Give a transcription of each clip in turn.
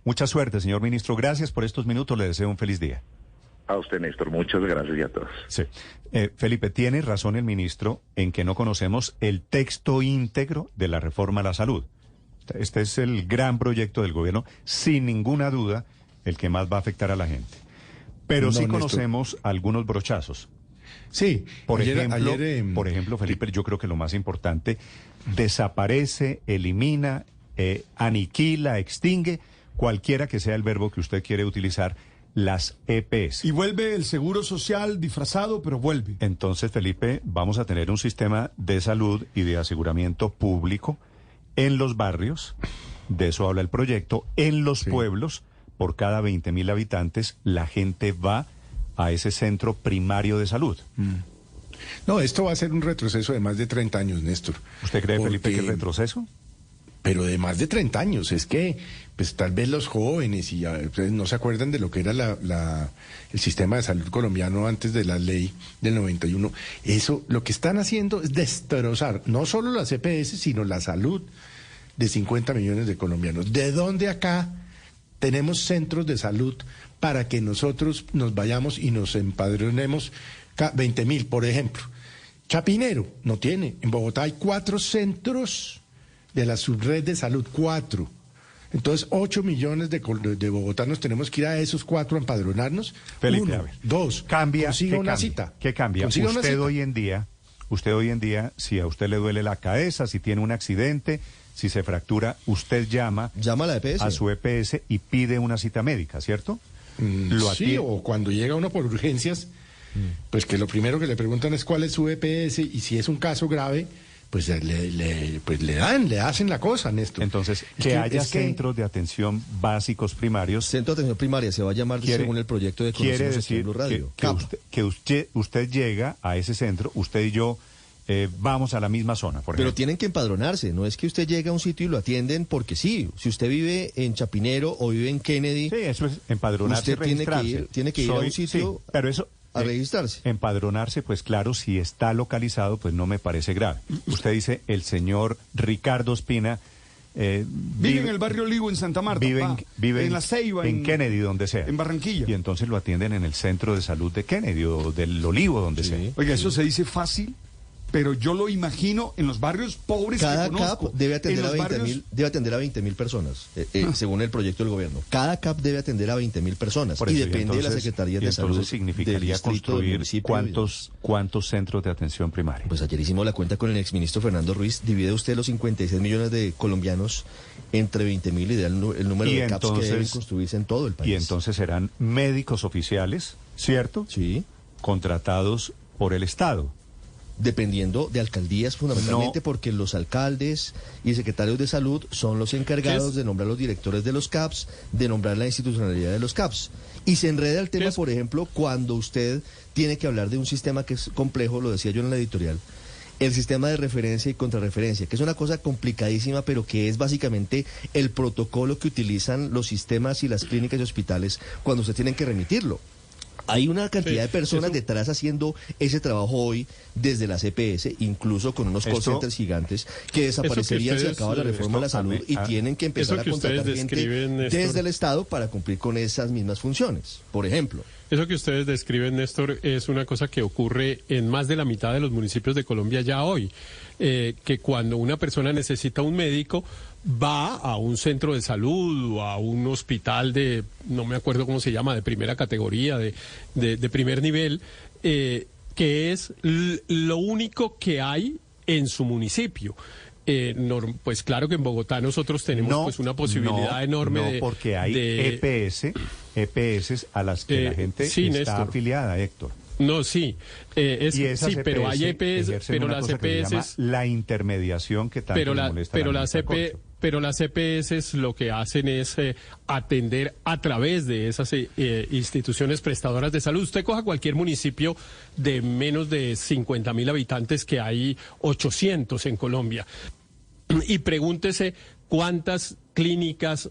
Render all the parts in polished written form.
Mucha suerte, señor ministro. Gracias por estos minutos. Le deseo un feliz día. A usted, Néstor, muchas gracias y a todos. Sí. Felipe, tiene razón el ministro en que no conocemos el texto íntegro de la reforma a la salud. Este es el gran proyecto del gobierno, sin ninguna duda, el que más va a afectar a la gente. Pero no, sí conocemos algunos brochazos. Sí. Por ejemplo, Felipe, yo creo que lo más importante, desaparece, elimina, aniquila, extingue, cualquiera que sea el verbo que usted quiere utilizar, las EPS. Y vuelve el seguro social disfrazado, pero vuelve. Entonces, Felipe, vamos a tener un sistema de salud y de aseguramiento público en los barrios, de eso habla el proyecto, en los pueblos, por cada 20.000 habitantes, la gente va a ese centro primario de salud. No, esto va a ser un retroceso de más de 30 años, Néstor. ¿Usted cree, Felipe, que es retroceso? Pero de más de 30 años, es que pues tal vez los jóvenes y pues, no se acuerdan de lo que era el sistema de salud colombiano antes de la ley del 91. Eso, lo que están haciendo es destrozar no solo las EPS, sino la salud de 50 millones de colombianos. ¿De dónde acá tenemos centros de salud para que nosotros nos vayamos y nos empadronemos 20.000, por ejemplo? Chapinero no tiene. En Bogotá hay 4 centros de la subred de salud, 4. Entonces, 8 millones de bogotanos tenemos que ir a esos 4 a empadronarnos. Felipe, 1, a ver. 2, consiga una cita. ¿Qué cambia? Usted hoy en día, si a usted le duele la cabeza, si tiene un accidente, si se fractura, usted llama a la EPS, a su EPS y pide una cita médica, ¿cierto? Sí, o cuando llega uno por urgencias, pues que lo primero que le preguntan es cuál es su EPS y si es un caso grave, pues le hacen la cosa, Néstor. Entonces, que haya centros de atención básicos primarios. Centro de atención primaria se va a llamar según el proyecto de Quiere decir Radio. que usted llega a ese centro, usted y yo vamos a la misma zona, por ejemplo. Pero tienen que empadronarse, no es que usted llegue a un sitio y lo atienden porque sí. Si usted vive en Chapinero o vive en Kennedy, sí, eso es empadronarse, usted tiene que ir a un sitio, pero eso a registrarse. Empadronarse, pues claro, si está localizado, pues no me parece grave. Usted dice, el señor Ricardo Ospina vive en el barrio Olivo, en Santa Marta. Vive en La Ceiba, en Kennedy, donde sea. En Barranquilla. Y entonces lo atienden en el centro de salud de Kennedy o del Olivo, donde sea. Oiga, eso se dice fácil, pero yo lo imagino en los barrios pobres cada que conozco. CAP debe atender a 20.000 personas, según el proyecto del gobierno. Cada CAP debe atender a 20.000 personas. Y depende de la Secretaría de Salud. Entonces significaría construir ¿cuántos centros de atención primaria? Pues ayer hicimos la cuenta con el exministro Fernando Ruiz. Divide usted los 56 millones de colombianos entre 20.000 y da el número de CAPs que deben construirse en todo el país. Y entonces serán médicos oficiales, ¿cierto? Sí. Contratados por el Estado. Dependiendo de alcaldías fundamentalmente, porque los alcaldes y secretarios de salud son los encargados de nombrar los directores de los CAPs, de nombrar la institucionalidad de los CAPs. Y se enreda el tema, por ejemplo, cuando usted tiene que hablar de un sistema que es complejo, lo decía yo en la editorial, el sistema de referencia y contrarreferencia, que es una cosa complicadísima, pero que es básicamente el protocolo que utilizan los sistemas y las clínicas y hospitales cuando usted tienen que remitirlo. Hay una cantidad de personas detrás haciendo ese trabajo hoy desde la CPS, incluso con unos call centers gigantes que desaparecerían si acaba la reforma de la salud y tienen que empezar a contratar gente desde el Estado para cumplir con esas mismas funciones, por ejemplo. Eso que ustedes describen, Néstor, es una cosa que ocurre en más de la mitad de los municipios de Colombia ya hoy, que cuando una persona necesita un médico, va a un centro de salud o a un hospital no me acuerdo cómo se llama, de primera categoría, de primer nivel, que es lo único que hay en su municipio. Pues claro que en Bogotá nosotros tenemos pues una posibilidad enorme porque hay EPS a las que la gente está Néstor. Afiliada, Héctor. No, sí, pero hay EPS, pero las EPS... La intermediación que tanto le molesta pero las EPS lo que hacen es atender a través de esas instituciones prestadoras de salud. Usted coja cualquier municipio de menos de 50.000 habitantes, que hay 800 en Colombia, y pregúntese cuántas clínicas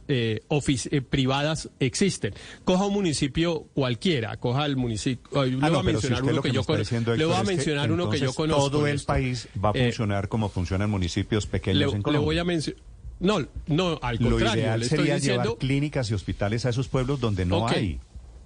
privadas existen. Coja un municipio cualquiera, coja el municipio... Le voy a mencionar uno que yo conozco. Todo el país va a funcionar como funcionan municipios pequeños en Colombia. No, al contrario. Lo ideal le estoy sería diciendo, llevar clínicas y hospitales a esos pueblos donde no hay.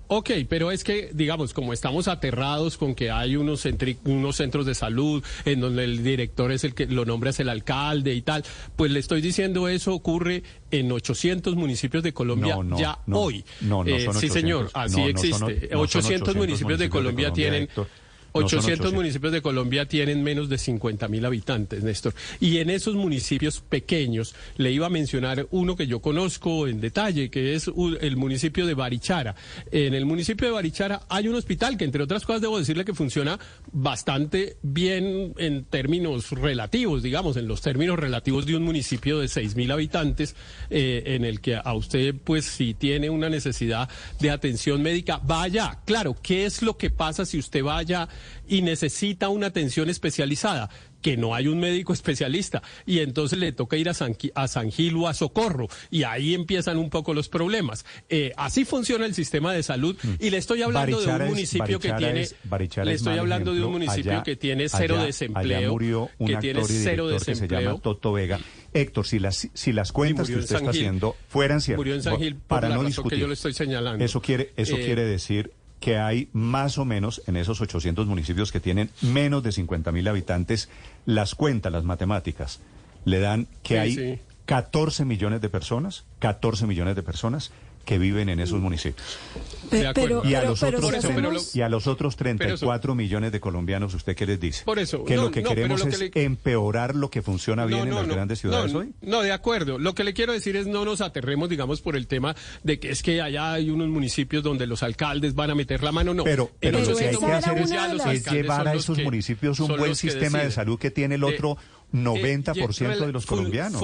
Ok, pero es que, digamos, como estamos aterrados con que hay unos centros de salud en donde el director es el que lo nombra, es el alcalde y tal, pues le estoy diciendo, eso ocurre en 800 municipios de Colombia hoy. No, son 800. Sí, señor, así existe. 800 municipios de Colombia tienen... Héctor. 800 municipios de Colombia tienen menos de 50.000 habitantes, Néstor. Y en esos municipios pequeños, le iba a mencionar uno que yo conozco en detalle, que es el municipio de Barichara. En el municipio de Barichara hay un hospital que, entre otras cosas, debo decirle que funciona bastante bien en términos relativos, digamos, en los términos relativos de un municipio de 6.000 habitantes, en el que a usted, pues, si tiene una necesidad de atención médica, vaya. Claro, ¿qué es lo que pasa si usted vaya y necesita una atención especializada? Que no hay un médico especialista y entonces le toca ir a San Gil o a Socorro, y ahí empiezan un poco los problemas. Así funciona el sistema de salud, y le estoy hablando de un municipio que tiene, que tiene cero desempleo, allá murió un que actor tiene cero que se desempleo. llama Toto Vega. Héctor, si las cuentas que usted está haciendo fueran ciertas, murió en San Gil por para la no razón discutir, que yo le estoy señalando. Eso quiere decir que hay más o menos en esos 800 municipios que tienen menos de 50.000 habitantes, las cuentas, las matemáticas, le dan que hay 14 millones de personas que viven en esos municipios. Y a los otros 34 millones de colombianos, ¿usted qué les dice? Por eso, que lo que queremos es empeorar lo que funciona bien en las grandes ciudades hoy. No, de acuerdo. Lo que le quiero decir es, no nos aterremos, digamos, por el tema de que es que allá hay unos municipios donde los alcaldes van a meter la mano. No. Pero lo que hay que hacer es llevar a esos municipios un buen sistema de salud que tiene el otro 90% de los colombianos.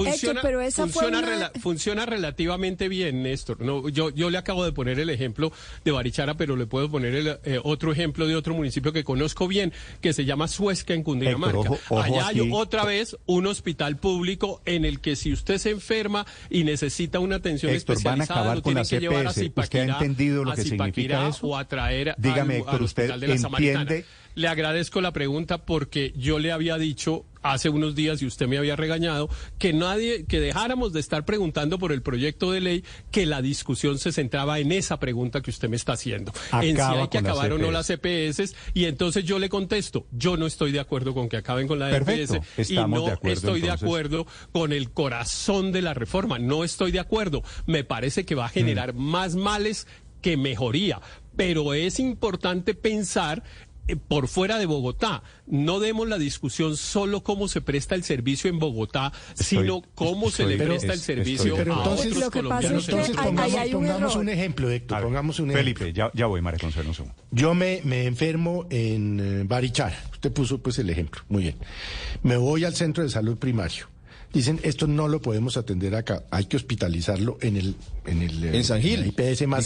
Funciona relativamente bien, Néstor. No, yo le acabo de poner el ejemplo de Barichara, pero le puedo poner otro ejemplo de otro municipio que conozco bien, que se llama Suezca, en Cundinamarca. Héctor, ojo allá aquí. hay otra vez un hospital público en el que si usted se enferma y necesita una atención especializada, van a acabar lo con tienen las que llevar a EPS. Zipaquirá, ¿Usted ha entendido lo que significa eso? O a traer Dígame, al Héctor, ¿usted hospital de la Samaritana. entiende? Le agradezco la pregunta, porque yo le había dicho hace unos días, y usted me había regañado, que dejáramos de estar preguntando por el proyecto de ley, que la discusión se centraba en esa pregunta que usted me está haciendo, en si hay que acabar o no las EPS, y entonces yo le contesto, yo no estoy de acuerdo con que acaben con la EPS, y no estoy de acuerdo con el corazón de la reforma, no estoy de acuerdo, me parece que va a generar más males que mejoría, pero es importante pensar por fuera de Bogotá. No demos la discusión solo cómo se presta el servicio en Bogotá, sino cómo se le presta el servicio a otros colombianos. Entonces pongamos un ejemplo, Héctor, pongamos un ejemplo. Felipe, ya voy, María Consuelo, un segundo. Yo me enfermo en Barichara. Usted puso pues el ejemplo. Muy bien. Me voy al centro de salud primario. Dicen, esto no lo podemos atender acá, hay que hospitalizarlo en San Gil, IPS más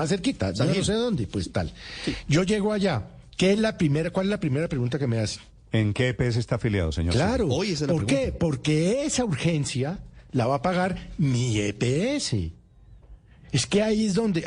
cerquita, yo no sé dónde, pues tal. Sí. Yo llego allá, ¿cuál es la primera pregunta que me hacen? ¿En qué EPS está afiliado, señor? Claro, ¿por qué? Porque esa urgencia la va a pagar mi EPS. Es que ahí es donde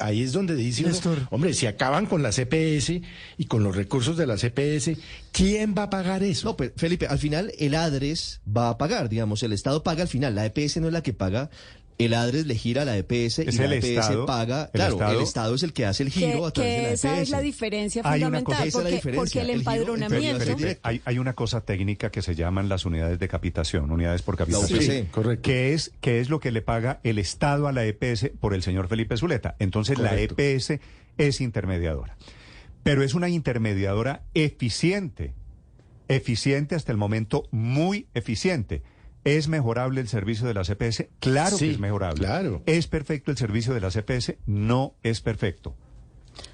dice uno, hombre, si acaban con las EPS y con los recursos de las EPS, ¿quién va a pagar eso? No, pues, Felipe, al final el ADRES va a pagar, digamos, el Estado paga al final, la EPS no es la que paga. El ADRES le gira a la EPS y la EPS paga. Claro, el Estado es el que hace el giro a través de la EPS. Esa es la diferencia fundamental, porque el empadronamiento... Hay una cosa técnica que se llaman las unidades de capitación, unidades por capitación. Sí, correcto. Que es lo que le paga el Estado a la EPS por el señor Felipe Zuleta. Entonces correcto. La EPS es intermediadora. Pero es una intermediadora eficiente hasta el momento, muy eficiente. ¿Es mejorable el servicio de la EPS? Claro que es mejorable. Claro. ¿Es perfecto el servicio de la EPS? No es perfecto.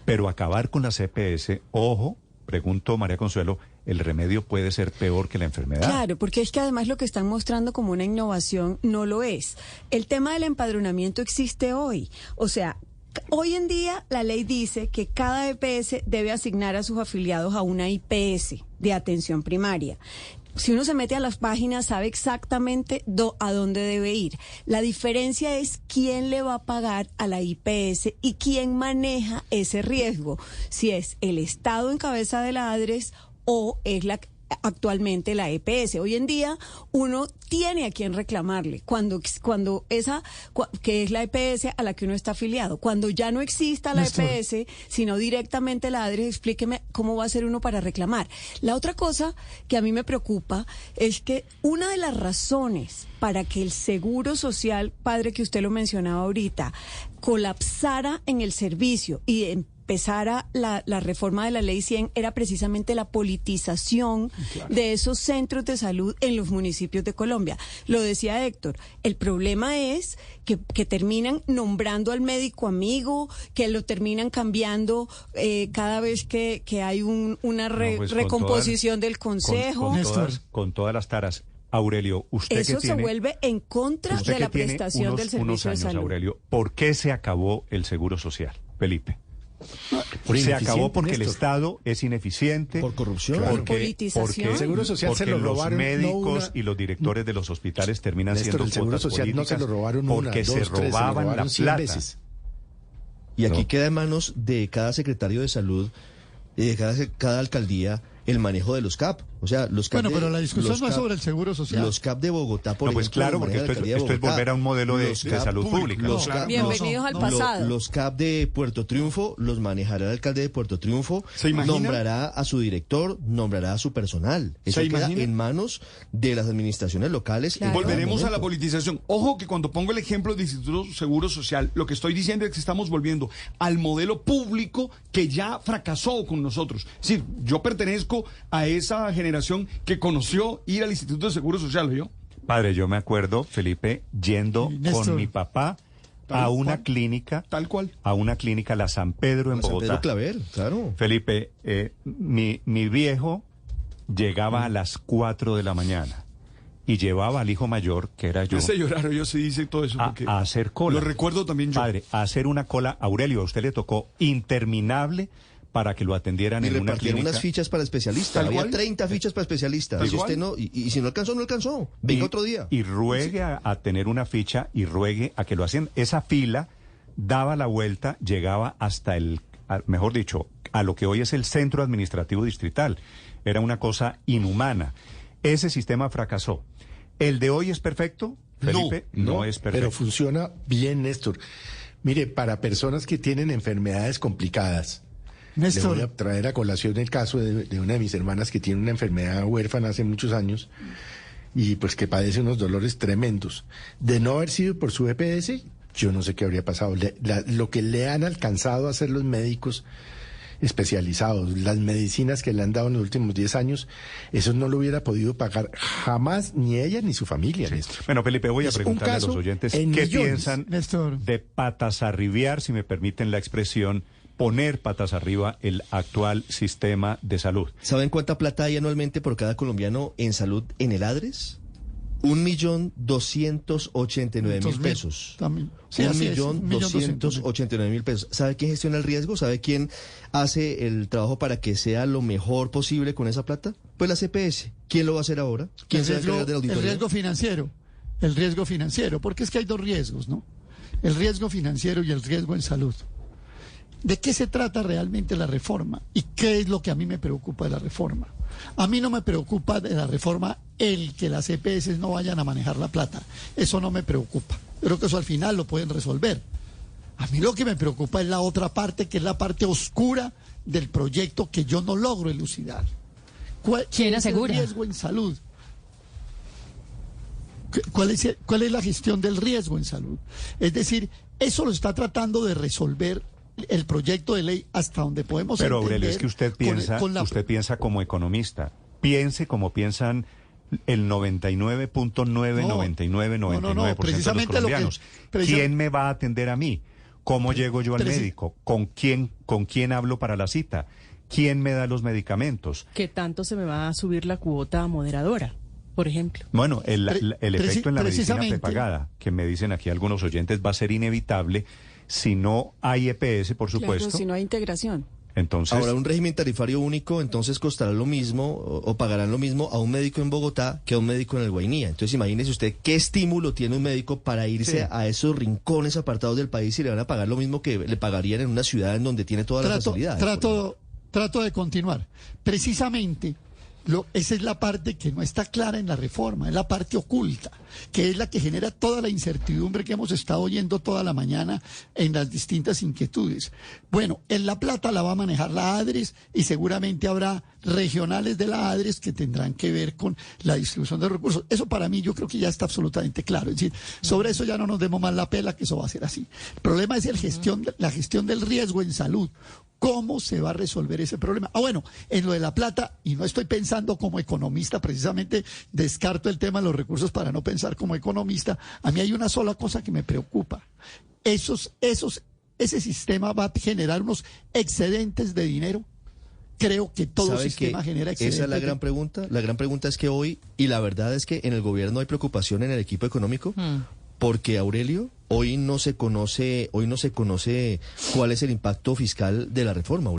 Pero acabar con la EPS, ojo, pregunto María Consuelo, el remedio puede ser peor que la enfermedad. Claro, porque es que además lo que están mostrando como una innovación no lo es. El tema del empadronamiento existe hoy. O sea, hoy en día la ley dice que cada EPS debe asignar a sus afiliados a una IPS de atención primaria. Si uno se mete a las páginas, sabe exactamente a dónde debe ir. La diferencia es quién le va a pagar a la IPS y quién maneja ese riesgo. Si es el Estado en cabeza de la ADRES o es actualmente la EPS. Hoy en día uno tiene a quien reclamarle que es la EPS a la que uno está afiliado. Cuando ya no exista la EPS, sino directamente la ADRES, explíqueme cómo va a ser uno para reclamar. La otra cosa que a mí me preocupa es que una de las razones para que el Seguro Social, padre, que usted lo mencionaba ahorita, colapsara en el servicio y empezara la reforma de la Ley 100 era precisamente la politización de esos centros de salud en los municipios de Colombia. Lo decía Héctor, el problema es que terminan nombrando al médico amigo, que lo terminan cambiando cada vez que hay una recomposición del consejo. Con todas las taras. Aurelio, usted Eso que tiene, se vuelve en contra de la prestación del servicio de salud. Aurelio, ¿por qué se acabó el Seguro Social, Felipe? Se acabó porque el Estado es ineficiente. Por corrupción. Por politización. El Seguro Social porque se lo robaron. Los médicos y los directores de los hospitales terminan siendo el Seguro Social políticas no se lo robaron porque se robaban la plata. Veces. Y aquí queda en manos de cada secretario de salud, de cada alcaldía, el manejo de los CAP. O sea, los CAP. Bueno, pero la discusión no es sobre el Seguro Social. Los CAP de Bogotá, por ejemplo. Pues claro, porque esto es volver a un modelo de salud pública. Bienvenidos al pasado. Los CAP de Puerto Triunfo los manejará el alcalde de Puerto Triunfo. ¿Se imagina? Nombrará a su director, nombrará a su personal. Eso queda en manos de las administraciones locales. Claro. Volveremos a la politización. Ojo que cuando pongo el ejemplo del Instituto Seguro Social, lo que estoy diciendo es que estamos volviendo al modelo público que ya fracasó con nosotros. Es decir, yo pertenezco a esa generación que conoció ir al Instituto de Seguro Social, ¿yo? Padre, yo me acuerdo, Felipe, yendo con mi papá a una clínica. Tal cual. A una clínica, la San Pedro en Bogotá. San Pedro Claver, claro. Felipe, mi viejo llegaba a las 4 de la mañana y llevaba al hijo mayor, que era yo, Ese llorar, yo sí dice todo eso. Porque a hacer cola. Lo recuerdo también yo. Padre, a hacer una cola. Aurelio, a usted le tocó interminable para que lo atendieran Y en una repartieron clínica. unas fichas para especialistas. Había 30 fichas para especialistas. Si usted no, y si no alcanzó, no alcanzó. Venga otro día. Y ruegue a tener una ficha y ruegue a que lo hacían. Esa fila daba la vuelta, llegaba hasta mejor dicho, a lo que hoy es el Centro Administrativo Distrital. Era una cosa inhumana. Ese sistema fracasó. ¿El de hoy es perfecto, Felipe? No es perfecto. Pero funciona bien, Néstor. Mire, para personas que tienen enfermedades complicadas, Néstor. le voy a traer a colación el caso de una de mis hermanas que tiene una enfermedad huérfana hace muchos años y pues que padece unos dolores tremendos. De no haber sido por su EPS, yo no sé qué habría pasado. Lo que le han alcanzado a hacer los médicos especializados, las medicinas que le han dado en los últimos 10 años, eso no lo hubiera podido pagar jamás ni ella ni su familia. Sí. Néstor. Bueno, Felipe, voy a Es un preguntarle a caso los oyentes en qué millones, piensan Néstor. de patas arribiar, si me permiten la expresión, poner patas arriba el actual sistema de salud. ¿Saben cuánta plata hay anualmente por cada colombiano en salud en el ADRES? 1.289.000 pesos. También. Sí, así es, 1.289.000 pesos. ¿Sabe quién gestiona el riesgo? ¿Sabe quién hace el trabajo para que sea lo mejor posible con esa plata? Pues la CPS. ¿Quién lo va a hacer ahora? ¿Quién se va a encargar de la auditoría? El riesgo financiero, porque es que hay dos riesgos, ¿no? El riesgo financiero y el riesgo en salud. ¿De qué se trata realmente la reforma? ¿Y qué es lo que a mí me preocupa de la reforma? A mí no me preocupa de la reforma el que las EPS no vayan a manejar la plata. Eso no me preocupa. Yo creo que eso al final lo pueden resolver. A mí lo que me preocupa es la otra parte, que es la parte oscura del proyecto que yo no logro elucidar. ¿Quién asegura? El riesgo en salud. ¿Cuál es la gestión del riesgo en salud? Es decir, eso lo está tratando de resolver el proyecto de ley hasta donde podemos Pero entender. Aurelio, es que usted piensa como economista. Piense como piensan el 99.99999% de los colombianos. ¿Quién me va a atender a mí? ¿Cómo llego yo al médico? ¿Con quién hablo para la cita? ¿Quién me da los medicamentos? ¿Qué tanto se me va a subir la cuota moderadora, por ejemplo? Bueno, el efecto en la medicina precisamente. prepagada, que me dicen aquí algunos oyentes, va a ser inevitable si no hay EPS, por supuesto. Claro, si no hay integración. Entonces, Ahora, un régimen tarifario único, entonces costará lo mismo o pagarán lo mismo a un médico en Bogotá que a un médico en el Guainía. Entonces, imagínese usted qué estímulo tiene un médico para irse a esos rincones apartados del país y le van a pagar lo mismo que le pagarían en una ciudad en donde tiene todas las facilidades. Trato de continuar. Precisamente Esa es la parte que no está clara en la reforma, es la parte oculta, que es la que genera toda la incertidumbre que hemos estado oyendo toda la mañana en las distintas inquietudes. Bueno, en La Plata la va a manejar la ADRES y seguramente habrá regionales de la ADRES que tendrán que ver con la distribución de recursos. Eso para mí yo creo que ya está absolutamente claro. Es decir, sobre eso ya no nos demos más la pela, que eso va a ser así. El problema es la gestión del riesgo en salud. ¿Cómo se va a resolver ese problema? Bueno, en lo de La Plata, y no estoy pensando como economista, precisamente descarto el tema de los recursos para no pensar como economista, a mí hay una sola cosa que me preocupa. Ese sistema va a generar unos excedentes de dinero. Creo que todo sistema genera excedentes. Esa es la gran pregunta. La gran pregunta es que hoy, y la verdad es que en el gobierno hay preocupación en el equipo económico, porque Aurelio, hoy no se conoce cuál es el impacto fiscal de la reforma.